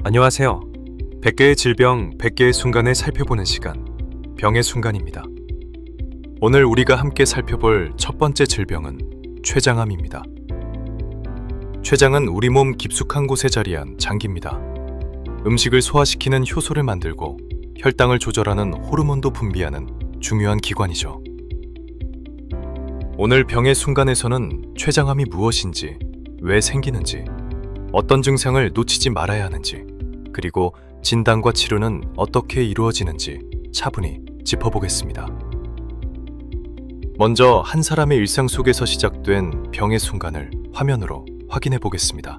안녕하세요. 100개의 질병, 100개의 순간을 살펴보는 시간, 병의 순간입니다. 오늘 우리가 함께 살펴볼 첫 번째 질병은 췌장암입니다. 췌장은 우리 몸 깊숙한 곳에 자리한 장기입니다. 음식을 소화시키는 효소를 만들고 혈당을 조절하는 호르몬도 분비하는 중요한 기관이죠. 오늘 병의 순간에서는 췌장암이 무엇인지, 왜 생기는지, 어떤 증상을 놓치지 말아야 하는지, 그리고 진단과 치료는 어떻게 이루어지는지 차분히 짚어보겠습니다. 먼저 한 사람의 일상 속에서 시작된 병의 순간을 화면으로 확인해 보겠습니다.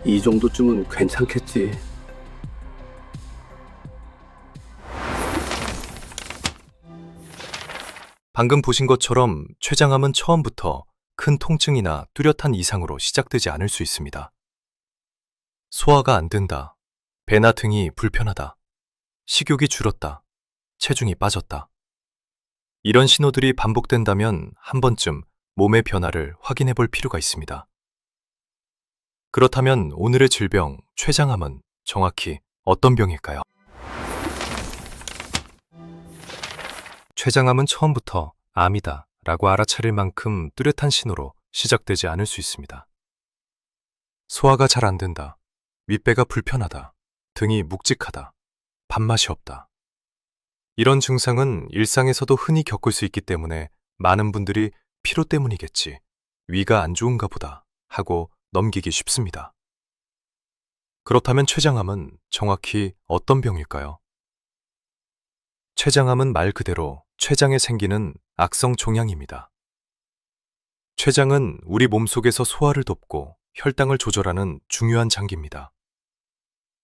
이 정도쯤은 괜찮겠지. 방금 보신 것처럼 췌장암은 처음부터 큰 통증이나 뚜렷한 이상으로 시작되지 않을 수 있습니다. 소화가 안 된다, 배나 등이 불편하다, 식욕이 줄었다, 체중이 빠졌다. 이런 신호들이 반복된다면 한 번쯤 몸의 변화를 확인해 볼 필요가 있습니다. 그렇다면 오늘의 질병, 췌장암은 정확히 어떤 병일까요? 췌장암은 처음부터 암이다 라고 알아차릴 만큼 뚜렷한 신호로 시작되지 않을 수 있습니다. 소화가 잘 안 된다, 윗배가 불편하다, 등이 묵직하다, 밥맛이 없다. 이런 증상은 일상에서도 흔히 겪을 수 있기 때문에 많은 분들이 피로 때문이겠지, 위가 안 좋은가 보다 하고 넘기기 쉽습니다. 그렇다면 췌장암은 정확히 어떤 병일까요? 췌장암은 말 그대로 췌장에 생기는 악성 종양입니다. 췌장은 우리 몸속에서 소화를 돕고 혈당을 조절하는 중요한 장기입니다.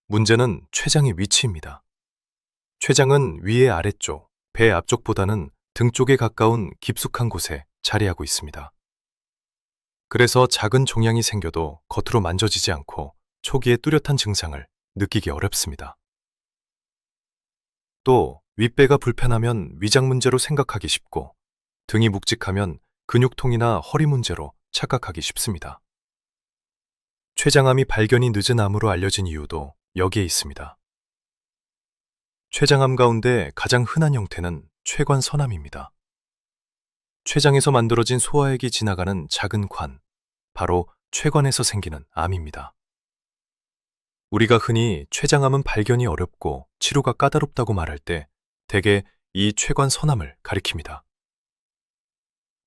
문제는 췌장의 위치입니다. 췌장은 위의 아래쪽, 배 앞쪽보다는 등 쪽에 가까운 깊숙한 곳에 자리하고 있습니다. 그래서 작은 종양이 생겨도 겉으로 만져지지 않고 초기에 뚜렷한 증상을 느끼기 어렵습니다. 또 윗배가 불편하면 위장 문제로 생각하기 쉽고, 등이 묵직하면 근육통이나 허리 문제로 착각하기 쉽습니다. 췌장암이 발견이 늦은 암으로 알려진 이유도 여기에 있습니다. 췌장암 가운데 가장 흔한 형태는 췌관선암입니다. 췌장에서 만들어진 소화액이 지나가는 작은 관, 바로 췌관에서 생기는 암입니다. 우리가 흔히 췌장암은 발견이 어렵고 치료가 까다롭다고 말할 때 대개 이 췌관선암을 가리킵니다.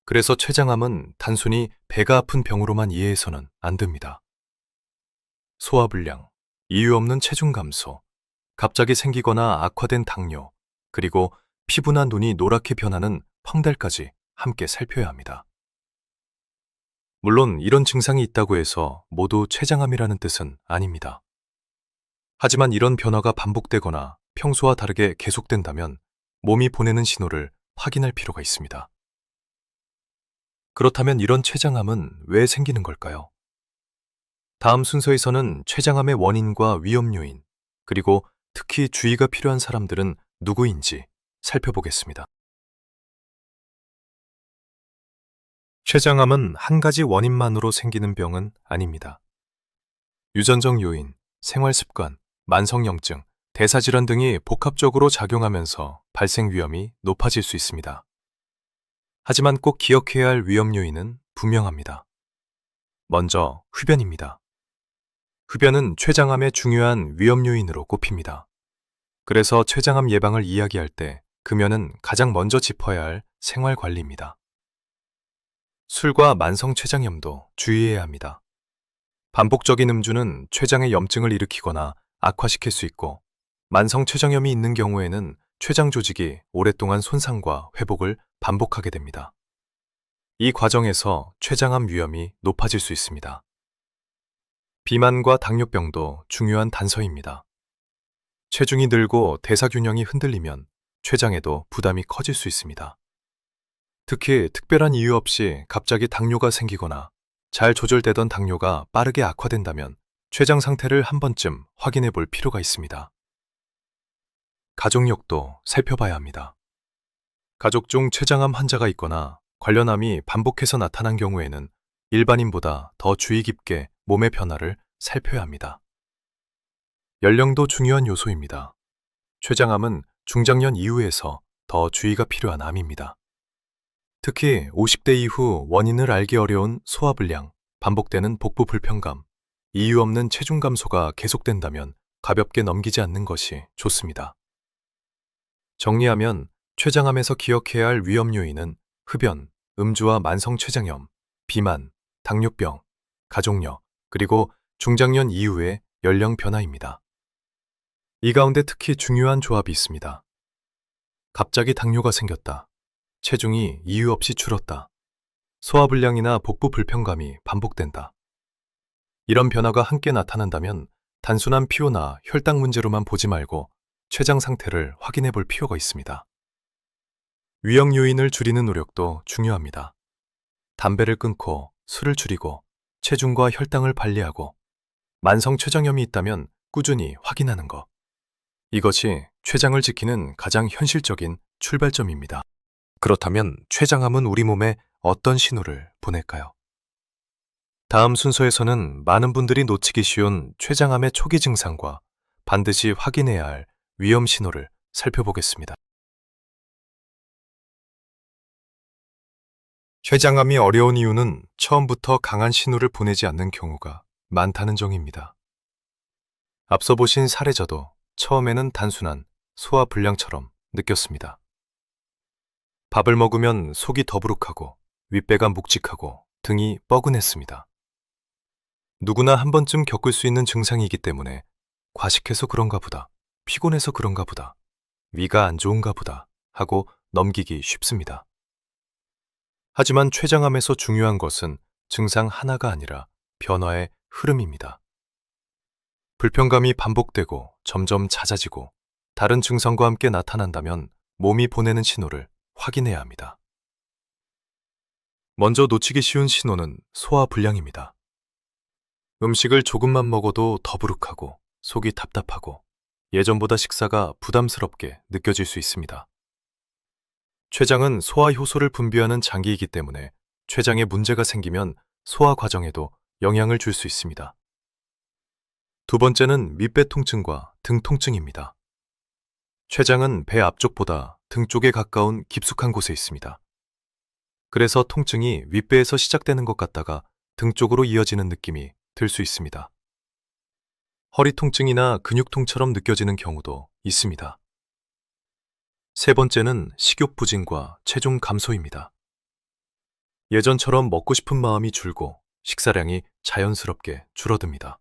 그래서 췌장암은 단순히 배가 아픈 병으로만 이해해서는 안 됩니다. 소화불량, 이유 없는 체중 감소, 갑자기 생기거나 악화된 당뇨, 그리고 피부나 눈이 노랗게 변하는 황달까지 함께 살펴야 합니다. 물론 이런 증상이 있다고 해서 모두 췌장암이라는 뜻은 아닙니다. 하지만 이런 변화가 반복되거나 평소와 다르게 계속된다면 몸이 보내는 신호를 확인할 필요가 있습니다. 그렇다면 이런 췌장암은 왜 생기는 걸까요? 다음 순서에서는 췌장암의 원인과 위험 요인, 그리고 특히 주의가 필요한 사람들은 누구인지 살펴보겠습니다. 췌장암은 한 가지 원인만으로 생기는 병은 아닙니다. 유전적 요인, 생활습관, 만성염증, 대사질환 등이 복합적으로 작용하면서 발생 위험이 높아질 수 있습니다. 하지만 꼭 기억해야 할 위험 요인은 분명합니다. 먼저 흡연입니다. 흡연은 췌장암의 중요한 위험 요인으로 꼽힙니다. 그래서 췌장암 예방을 이야기할 때 금연은 가장 먼저 짚어야 할 생활 관리입니다. 술과 만성 췌장염도 주의해야 합니다. 반복적인 음주는 췌장의 염증을 일으키거나 악화시킬 수 있고, 만성 췌장염이 있는 경우에는 췌장 조직이 오랫동안 손상과 회복을 반복하게 됩니다. 이 과정에서 췌장암 위험이 높아질 수 있습니다. 비만과 당뇨병도 중요한 단서입니다. 체중이 늘고 대사균형이 흔들리면 췌장에도 부담이 커질 수 있습니다. 특히 특별한 이유 없이 갑자기 당뇨가 생기거나 잘 조절되던 당뇨가 빠르게 악화된다면 췌장 상태를 한 번쯤 확인해 볼 필요가 있습니다. 가족력도 살펴봐야 합니다. 가족 중 췌장암 환자가 있거나 관련암이 반복해서 나타난 경우에는 일반인보다 더 주의 깊게 몸의 변화를 살펴야 합니다. 연령도 중요한 요소입니다. 췌장암은 중장년 이후에서 더 주의가 필요한 암입니다. 특히 50대 이후 원인을 알기 어려운 소화불량, 반복되는 복부 불편감, 이유 없는 체중 감소가 계속된다면 가볍게 넘기지 않는 것이 좋습니다. 정리하면 췌장암에서 기억해야 할 위험 요인은 흡연, 음주와 만성 췌장염, 비만, 당뇨병, 가족력, 그리고 중장년 이후의 연령 변화입니다. 이 가운데 특히 중요한 조합이 있습니다. 갑자기 당뇨가 생겼다. 체중이 이유 없이 줄었다. 소화불량이나 복부 불편감이 반복된다. 이런 변화가 함께 나타난다면 단순한 피로나 혈당 문제로만 보지 말고 췌장 상태를 확인해 볼 필요가 있습니다. 위험 요인을 줄이는 노력도 중요합니다. 담배를 끊고 술을 줄이고 체중과 혈당을 관리하고 만성 췌장염이 있다면 꾸준히 확인하는 것. 이것이 췌장을 지키는 가장 현실적인 출발점입니다. 그렇다면 췌장암은 우리 몸에 어떤 신호를 보낼까요? 다음 순서에서는 많은 분들이 놓치기 쉬운 췌장암의 초기 증상과 반드시 확인해야 할 위험 신호를 살펴보겠습니다. 췌장암이 어려운 이유는 처음부터 강한 신호를 보내지 않는 경우가 많다는 점입니다. 앞서 보신 사례자도 처음에는 단순한 소화불량처럼 느꼈습니다. 밥을 먹으면 속이 더부룩하고 윗배가 묵직하고 등이 뻐근했습니다. 누구나 한 번쯤 겪을 수 있는 증상이기 때문에 과식해서 그런가 보다, 피곤해서 그런가 보다, 위가 안 좋은가 보다 하고 넘기기 쉽습니다. 하지만 췌장암에서 중요한 것은 증상 하나가 아니라 변화의 흐름입니다. 불편감이 반복되고 점점 잦아지고 다른 증상과 함께 나타난다면 몸이 보내는 신호를 확인해야 합니다. 먼저 놓치기 쉬운 신호는 소화불량입니다. 음식을 조금만 먹어도 더부룩하고 속이 답답하고 예전보다 식사가 부담스럽게 느껴질 수 있습니다. 췌장은 소화 효소를 분비하는 장기이기 때문에 췌장에 문제가 생기면 소화 과정에도 영향을 줄 수 있습니다. 두 번째는 밑배 통증과 등 통증입니다. 췌장은 배 앞쪽보다 등 쪽에 가까운 깊숙한 곳에 있습니다. 그래서 통증이 윗배에서 시작되는 것 같다가 등 쪽으로 이어지는 느낌이 들 수 있습니다. 허리 통증이나 근육통처럼 느껴지는 경우도 있습니다. 세 번째는 식욕 부진과 체중 감소입니다. 예전처럼 먹고 싶은 마음이 줄고 식사량이 자연스럽게 줄어듭니다.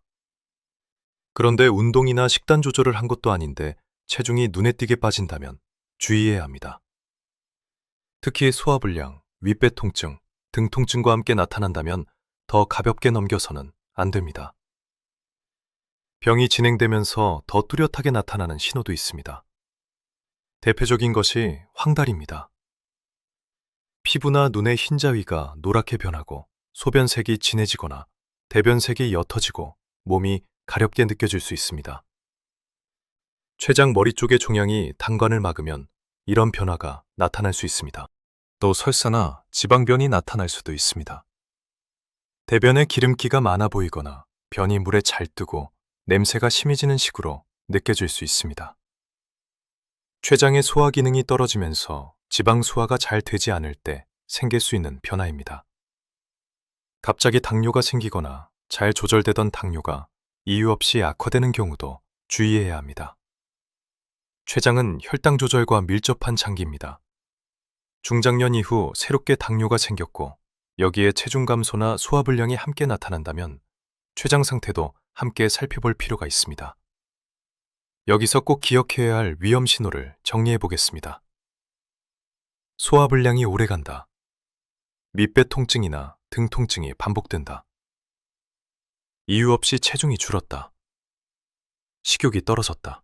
그런데 운동이나 식단 조절을 한 것도 아닌데 체중이 눈에 띄게 빠진다면 주의해야 합니다. 특히 소화불량, 윗배 통증, 등 통증과 함께 나타난다면 더 가볍게 넘겨서는 안 됩니다. 병이 진행되면서 더 뚜렷하게 나타나는 신호도 있습니다. 대표적인 것이 황달입니다. 피부나 눈의 흰자위가 노랗게 변하고 소변색이 진해지거나 대변색이 옅어지고 몸이 가렵게 느껴질 수 있습니다. 췌장 머리 쪽의 종양이 당관을 막으면 이런 변화가 나타날 수 있습니다. 또 설사나 지방변이 나타날 수도 있습니다. 대변에 기름기가 많아 보이거나 변이 물에 잘 뜨고 냄새가 심해지는 식으로 느껴질 수 있습니다. 췌장의 소화 기능이 떨어지면서 지방 소화가 잘 되지 않을 때 생길 수 있는 변화입니다. 갑자기 당뇨가 생기거나 잘 조절되던 당뇨가 이유 없이 악화되는 경우도 주의해야 합니다. 췌장은 혈당 조절과 밀접한 장기입니다. 중장년 이후 새롭게 당뇨가 생겼고 여기에 체중 감소나 소화불량이 함께 나타난다면 췌장 상태도 함께 살펴볼 필요가 있습니다. 여기서 꼭 기억해야 할 위험 신호를 정리해 보겠습니다. 소화불량이 오래간다. 밑배 통증이나 등 통증이 반복된다. 이유 없이 체중이 줄었다. 식욕이 떨어졌다.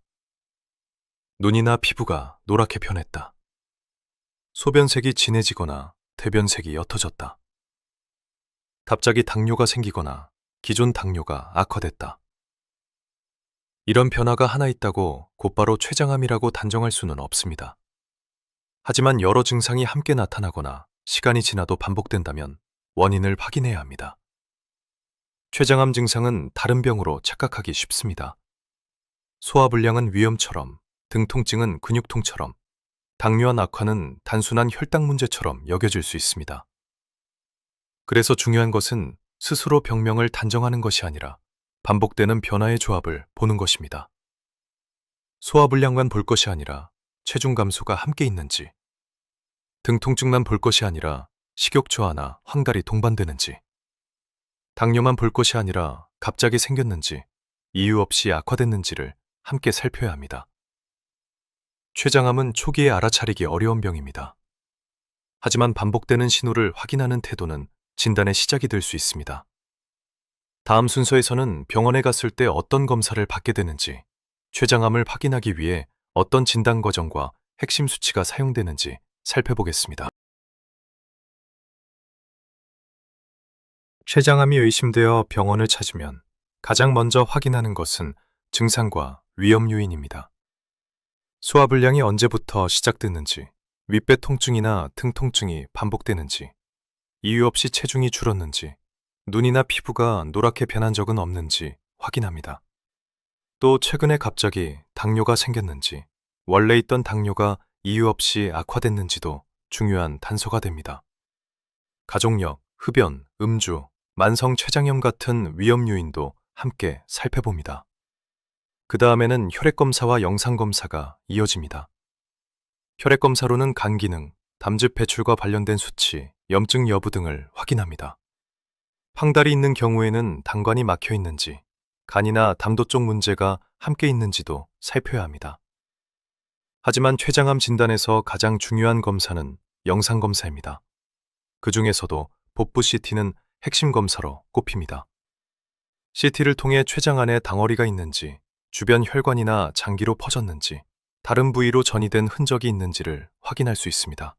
눈이나 피부가 노랗게 변했다. 소변색이 진해지거나 대변색이 옅어졌다. 갑자기 당뇨가 생기거나 기존 당뇨가 악화됐다. 이런 변화가 하나 있다고 곧바로 췌장암이라고 단정할 수는 없습니다. 하지만 여러 증상이 함께 나타나거나 시간이 지나도 반복된다면 원인을 확인해야 합니다. 췌장암 증상은 다른 병으로 착각하기 쉽습니다. 소화불량은 위염처럼, 등 통증은 근육통처럼, 당뇨와 악화는 단순한 혈당 문제처럼 여겨질 수 있습니다. 그래서 중요한 것은 스스로 병명을 단정하는 것이 아니라 반복되는 변화의 조합을 보는 것입니다. 소화불량만 볼 것이 아니라 체중 감소가 함께 있는지, 등 통증만 볼 것이 아니라 식욕 저하나 황달이 동반되는지, 당뇨만 볼 것이 아니라 갑자기 생겼는지, 이유 없이 악화됐는지를 함께 살펴야 합니다. 췌장암은 초기에 알아차리기 어려운 병입니다. 하지만 반복되는 신호를 확인하는 태도는 진단의 시작이 될 수 있습니다. 다음 순서에서는 병원에 갔을 때 어떤 검사를 받게 되는지, 췌장암을 확인하기 위해 어떤 진단 과정과 핵심 수치가 사용되는지 살펴보겠습니다. 췌장암이 의심되어 병원을 찾으면 가장 먼저 확인하는 것은 증상과 위험 요인입니다. 소화불량이 언제부터 시작됐는지, 윗배 통증이나 등 통증이 반복되는지, 이유 없이 체중이 줄었는지, 눈이나 피부가 노랗게 변한 적은 없는지 확인합니다. 또 최근에 갑자기 당뇨가 생겼는지, 원래 있던 당뇨가 이유 없이 악화됐는지도 중요한 단서가 됩니다. 가족력, 흡연, 음주, 만성 췌장염 같은 위험 요인도 함께 살펴봅니다. 그 다음에는 혈액검사와 영상검사가 이어집니다. 혈액검사로는 간 기능, 담즙 배출과 관련된 수치, 염증 여부 등을 확인합니다. 황달이 있는 경우에는 당관이 막혀 있는지, 간이나 담도 쪽 문제가 함께 있는지도 살펴야 합니다. 하지만 췌장암 진단에서 가장 중요한 검사는 영상검사입니다. 그 중에서도 복부 CT는 핵심 검사로 꼽힙니다. CT를 통해 췌장 안에 덩어리가 있는지, 주변 혈관이나 장기로 퍼졌는지, 다른 부위로 전이된 흔적이 있는지를 확인할 수 있습니다.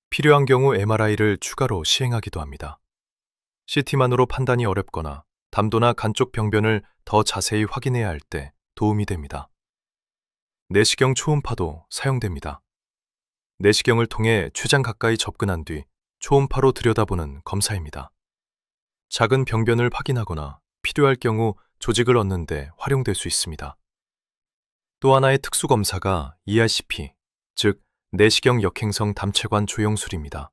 필요한 경우 MRI를 추가로 시행하기도 합니다. CT만으로 판단이 어렵거나 담도나 간 쪽 병변을 더 자세히 확인해야 할 때 도움이 됩니다. 내시경 초음파도 사용됩니다. 내시경을 통해 췌장 가까이 접근한 뒤 초음파로 들여다보는 검사입니다. 작은 병변을 확인하거나 필요할 경우 조직을 얻는 데 활용될 수 있습니다. 또 하나의 특수 검사가 ERCP, 즉 내시경 역행성 담체관 조영술입니다.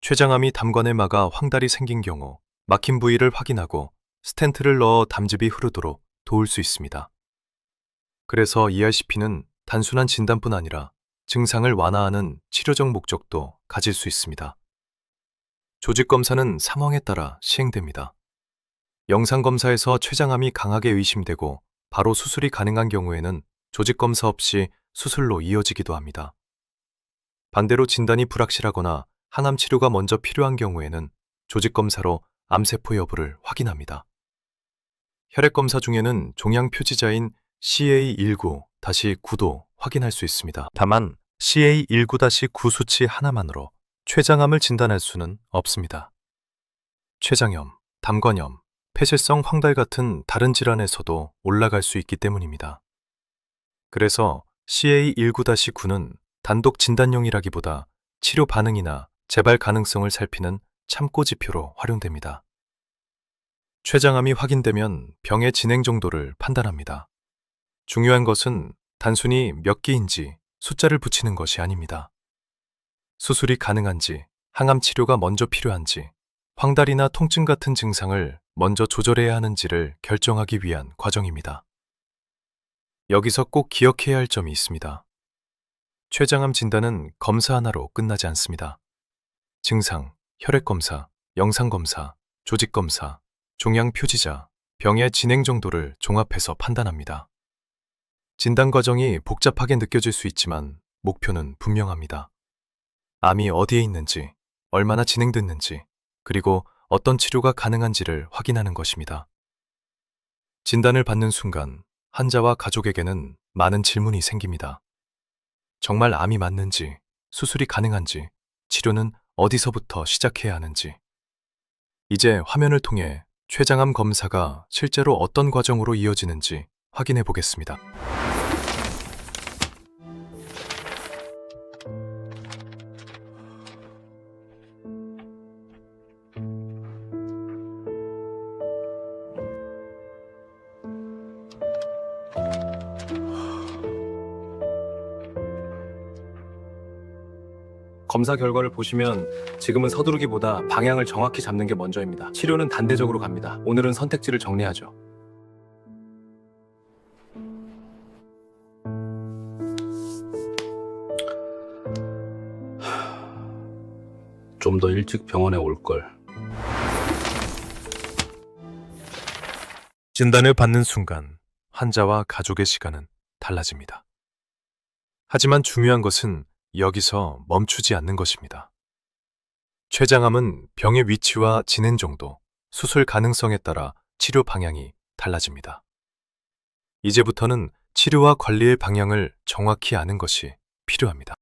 췌장암이 담관에 막아 황달이 생긴 경우 막힌 부위를 확인하고 스텐트를 넣어 담즙이 흐르도록 도울 수 있습니다. 그래서 ERCP는 단순한 진단뿐 아니라 증상을 완화하는 치료적 목적도 가질 수 있습니다. 조직검사는 상황에 따라 시행됩니다. 영상검사에서 췌장암이 강하게 의심되고 바로 수술이 가능한 경우에는 조직검사 없이 수술로 이어지기도 합니다. 반대로 진단이 불확실하거나 항암 치료가 먼저 필요한 경우에는 조직검사로 암세포 여부를 확인합니다. 혈액검사 중에는 종양 표지자인 CA19-9도 확인할 수 있습니다. 다만 CA19-9 수치 하나만으로 췌장암을 진단할 수는 없습니다. 췌장염, 담관염, 폐쇄성 황달 같은 다른 질환에서도 올라갈 수 있기 때문입니다. 그래서 CA19-9는 단독 진단용이라기보다 치료 반응이나 재발 가능성을 살피는 참고 지표로 활용됩니다. 췌장암이 확인되면 병의 진행 정도를 판단합니다. 중요한 것은 단순히 몇 개인지 숫자를 붙이는 것이 아닙니다. 수술이 가능한지, 항암 치료가 먼저 필요한지, 황달이나 통증 같은 증상을 먼저 조절해야 하는지를 결정하기 위한 과정입니다. 여기서 꼭 기억해야 할 점이 있습니다. 췌장암 진단은 검사 하나로 끝나지 않습니다. 증상, 혈액검사, 영상검사, 조직검사, 종양 표지자, 병의 진행 정도를 종합해서 판단합니다. 진단 과정이 복잡하게 느껴질 수 있지만 목표는 분명합니다. 암이 어디에 있는지, 얼마나 진행됐는지, 그리고 어떤 치료가 가능한지를 확인하는 것입니다. 진단을 받는 순간 환자와 가족에게는 많은 질문이 생깁니다. 정말 암이 맞는지, 수술이 가능한지, 치료는 어디서부터 시작해야 하는지. 이제 화면을 통해 췌장암 검사가 실제로 어떤 과정으로 이어지는지 확인해 보겠습니다. 검사 결과를 보시면 지금은 서두르기보다 방향을 정확히 잡는 게 먼저입니다. 치료는 단대적으로 갑니다. 오늘은 선택지를 정리하죠. 좀 더 일찍 병원에 올 걸. 진단을 받는 순간 환자와 가족의 시간은 달라집니다. 하지만 중요한 것은 여기서 멈추지 않는 것입니다. 췌장암은 병의 위치와 진행 정도, 수술 가능성에 따라 치료 방향이 달라집니다. 이제부터는 치료와 관리의 방향을 정확히 아는 것이 필요합니다.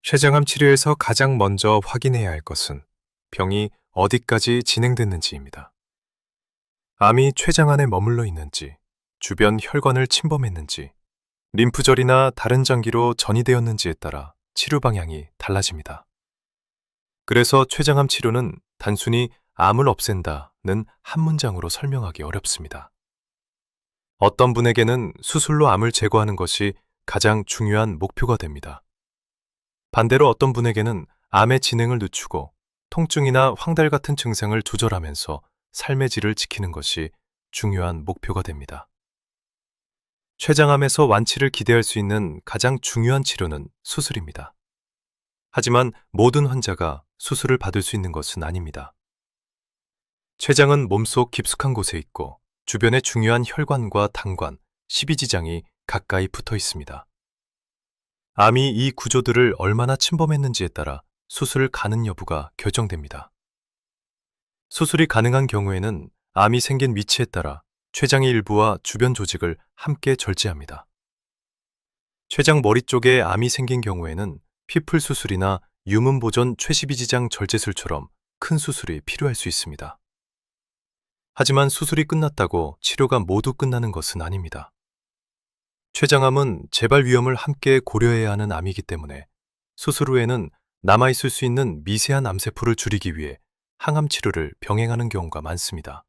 췌장암 치료에서 가장 먼저 확인해야 할 것은 병이 어디까지 진행됐는지입니다. 암이 췌장 안에 머물러 있는지, 주변 혈관을 침범했는지, 림프절이나 다른 장기로 전이되었는지에 따라 치료 방향이 달라집니다. 그래서 췌장암 치료는 단순히 암을 없앤다는 한 문장으로 설명하기 어렵습니다. 어떤 분에게는 수술로 암을 제거하는 것이 가장 중요한 목표가 됩니다. 반대로 어떤 분에게는 암의 진행을 늦추고 통증이나 황달 같은 증상을 조절하면서 삶의 질을 지키는 것이 중요한 목표가 됩니다. 췌장암에서 완치를 기대할 수 있는 가장 중요한 치료는 수술입니다. 하지만 모든 환자가 수술을 받을 수 있는 것은 아닙니다. 췌장은 몸속 깊숙한 곳에 있고 주변에 중요한 혈관과 당관, 십이지장이 가까이 붙어 있습니다. 암이 이 구조들을 얼마나 침범했는지에 따라 수술 가능 여부가 결정됩니다. 수술이 가능한 경우에는 암이 생긴 위치에 따라 췌장의 일부와 주변 조직을 함께 절제합니다. 췌장 머리 쪽에 암이 생긴 경우에는 피풀 수술이나 유문 보존 최십이지장 절제술처럼 큰 수술이 필요할 수 있습니다. 하지만 수술이 끝났다고 치료가 모두 끝나는 것은 아닙니다. 췌장암은 재발 위험을 함께 고려해야 하는 암이기 때문에 수술 후에는 남아있을 수 있는 미세한 암세포를 줄이기 위해 항암 치료를 병행하는 경우가 많습니다.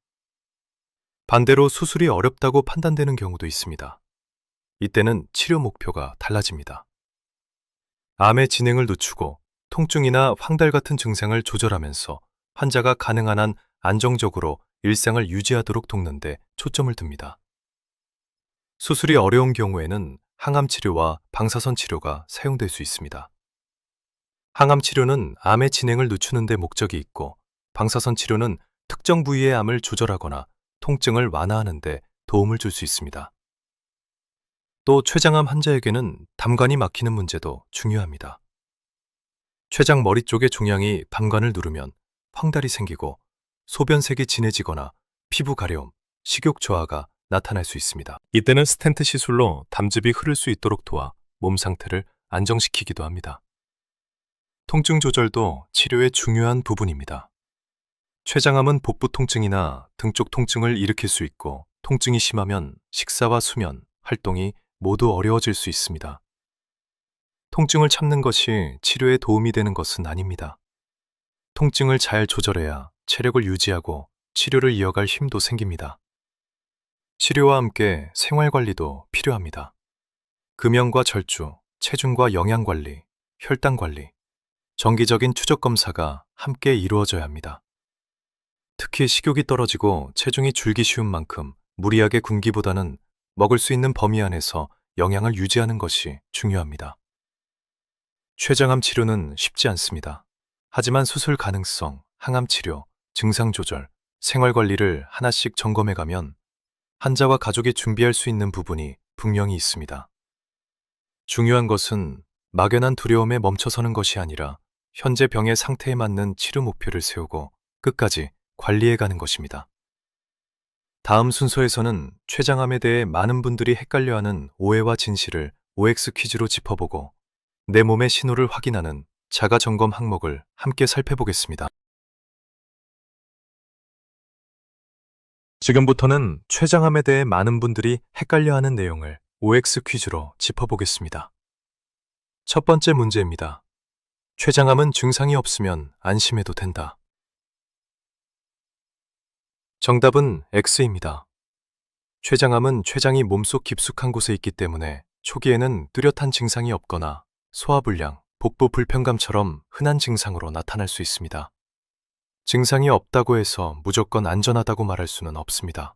반대로 수술이 어렵다고 판단되는 경우도 있습니다. 이때는 치료 목표가 달라집니다. 암의 진행을 늦추고 통증이나 황달 같은 증상을 조절하면서 환자가 가능한 한 안정적으로 일상을 유지하도록 돕는 데 초점을 둡니다. 수술이 어려운 경우에는 항암 치료와 방사선 치료가 사용될 수 있습니다. 항암 치료는 암의 진행을 늦추는 데 목적이 있고, 방사선 치료는 특정 부위의 암을 조절하거나 통증을 완화하는 데 도움을 줄 수 있습니다. 또 췌장암 환자에게는 담관이 막히는 문제도 중요합니다. 췌장 머리 쪽의 종양이 담관을 누르면 황달이 생기고 소변색이 진해지거나 피부 가려움, 식욕 저하가 나타날 수 있습니다. 이때는 스텐트 시술로 담즙이 흐를 수 있도록 도와 몸 상태를 안정시키기도 합니다. 통증 조절도 치료의 중요한 부분입니다. 췌장암은 복부 통증이나 등 쪽 통증을 일으킬 수 있고, 통증이 심하면 식사와 수면, 활동이 모두 어려워질 수 있습니다. 통증을 참는 것이 치료에 도움이 되는 것은 아닙니다. 통증을 잘 조절해야 체력을 유지하고 치료를 이어갈 힘도 생깁니다. 치료와 함께 생활관리도 필요합니다. 금연과 절주, 체중과 영양관리, 혈당관리, 정기적인 추적검사가 함께 이루어져야 합니다. 특히 식욕이 떨어지고 체중이 줄기 쉬운 만큼 무리하게 굶기보다는 먹을 수 있는 범위 안에서 영양을 유지하는 것이 중요합니다. 췌장암 치료는 쉽지 않습니다. 하지만 수술 가능성, 항암 치료, 증상 조절, 생활관리를 하나씩 점검해가면 환자와 가족이 준비할 수 있는 부분이 분명히 있습니다. 중요한 것은 막연한 두려움에 멈춰서는 것이 아니라 현재 병의 상태에 맞는 치료 목표를 세우고 끝까지 관리해가는 것입니다. 다음 순서에서는 췌장암에 대해 많은 분들이 헷갈려하는 오해와 진실을 OX 퀴즈로 짚어보고 내 몸의 신호를 확인하는 자가점검 항목을 함께 살펴보겠습니다. 지금부터는 췌장암에 대해 많은 분들이 헷갈려하는 내용을 OX 퀴즈로 짚어보겠습니다. 첫 번째 문제입니다. 췌장암은 증상이 없으면 안심해도 된다. 정답은 X입니다. 췌장암은 췌장이 몸속 깊숙한 곳에 있기 때문에 초기에는 뚜렷한 증상이 없거나 소화불량, 복부 불편감처럼 흔한 증상으로 나타날 수 있습니다. 증상이 없다고 해서 무조건 안전하다고 말할 수는 없습니다.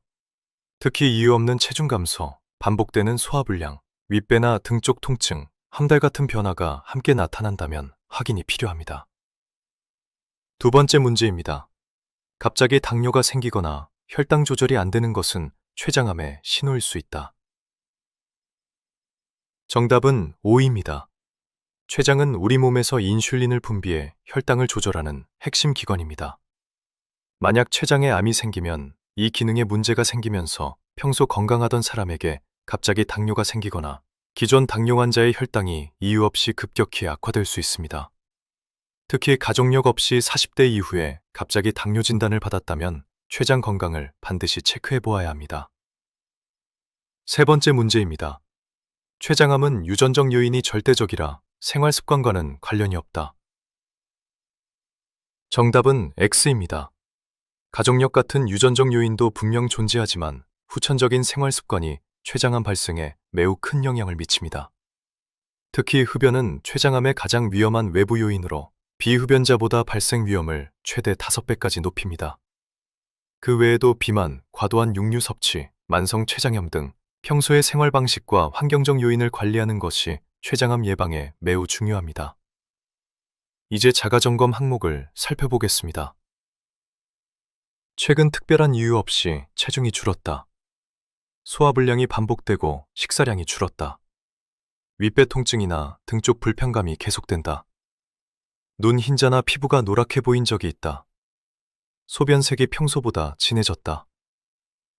특히 이유 없는 체중 감소, 반복되는 소화불량, 윗배나 등 쪽 통증, 함달 같은 변화가 함께 나타난다면 확인이 필요합니다. 두 번째 문제입니다. 갑자기 당뇨가 생기거나 혈당 조절이 안 되는 것은 췌장암의 신호일 수 있다. 정답은 O입니다. 췌장은 우리 몸에서 인슐린을 분비해 혈당을 조절하는 핵심 기관입니다. 만약 췌장에 암이 생기면 이 기능에 문제가 생기면서 평소 건강하던 사람에게 갑자기 당뇨가 생기거나 기존 당뇨 환자의 혈당이 이유 없이 급격히 악화될 수 있습니다. 특히 가족력 없이 40대 이후에 갑자기 당뇨 진단을 받았다면 췌장 건강을 반드시 체크해 보아야 합니다. 세 번째 문제입니다. 췌장암은 유전적 요인이 절대적이라 생활 습관과는 관련이 없다. 정답은 X입니다. 가족력 같은 유전적 요인도 분명 존재하지만 후천적인 생활 습관이 췌장암 발생에 매우 큰 영향을 미칩니다. 특히 흡연은 췌장암의 가장 위험한 외부 요인으로 비흡연자보다 발생 위험을 최대 5배까지 높입니다. 그 외에도 비만, 과도한 육류 섭취, 만성 췌장염 등 평소의 생활 방식과 환경적 요인을 관리하는 것이 췌장암 예방에 매우 중요합니다. 이제 자가점검 항목을 살펴보겠습니다. 최근 특별한 이유 없이 체중이 줄었다. 소화불량이 반복되고 식사량이 줄었다. 윗배 통증이나 등 쪽 불편감이 계속된다. 눈 흰자나 피부가 노랗게 보인 적이 있다. 소변색이 평소보다 진해졌다.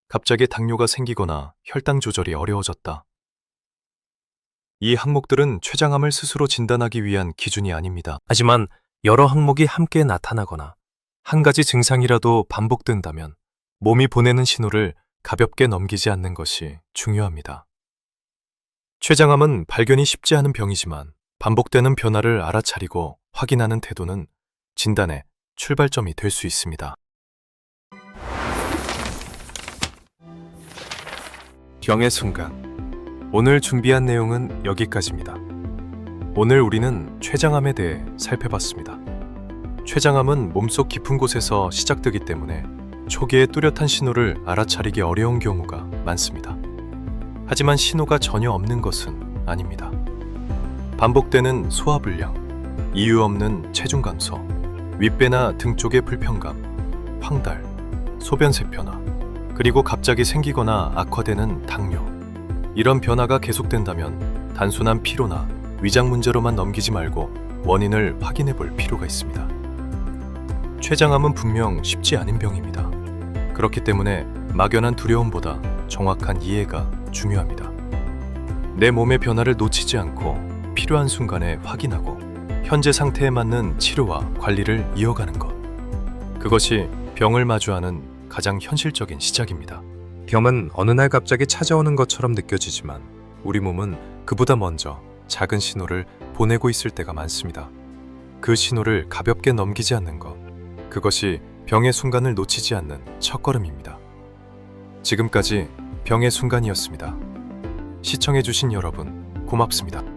갑자기 당뇨가 생기거나 혈당 조절이 어려워졌다. 이 항목들은 췌장암을 스스로 진단하기 위한 기준이 아닙니다. 하지만 여러 항목이 함께 나타나거나 한 가지 증상이라도 반복된다면 몸이 보내는 신호를 가볍게 넘기지 않는 것이 중요합니다. 췌장암은 발견이 쉽지 않은 병이지만 반복되는 변화를 알아차리고 확인하는 태도는 진단의 출발점이 될 수 있습니다. 병의 순간. 오늘 준비한 내용은 여기까지입니다. 오늘 우리는 췌장암에 대해 살펴봤습니다. 췌장암은 몸속 깊은 곳에서 시작되기 때문에 초기에 뚜렷한 신호를 알아차리기 어려운 경우가 많습니다. 하지만 신호가 전혀 없는 것은 아닙니다. 반복되는 소화불량, 이유 없는 체중 감소, 윗배나 등 쪽의 불편감, 황달, 소변색 변화, 그리고 갑자기 생기거나 악화되는 당뇨. 이런 변화가 계속된다면 단순한 피로나 위장 문제로만 넘기지 말고 원인을 확인해 볼 필요가 있습니다. 췌장암은 분명 쉽지 않은 병입니다. 그렇기 때문에 막연한 두려움보다 정확한 이해가 중요합니다. 내 몸의 변화를 놓치지 않고 필요한 순간에 확인하고 현재 상태에 맞는 치료와 관리를 이어가는 것. 그것이 병을 마주하는 가장 현실적인 시작입니다. 병은 어느 날 갑자기 찾아오는 것처럼 느껴지지만 우리 몸은 그보다 먼저 작은 신호를 보내고 있을 때가 많습니다. 그 신호를 가볍게 넘기지 않는 것. 그것이 병의 순간을 놓치지 않는 첫걸음입니다. 지금까지 병의 순간이었습니다. 시청해주신 여러분, 고맙습니다.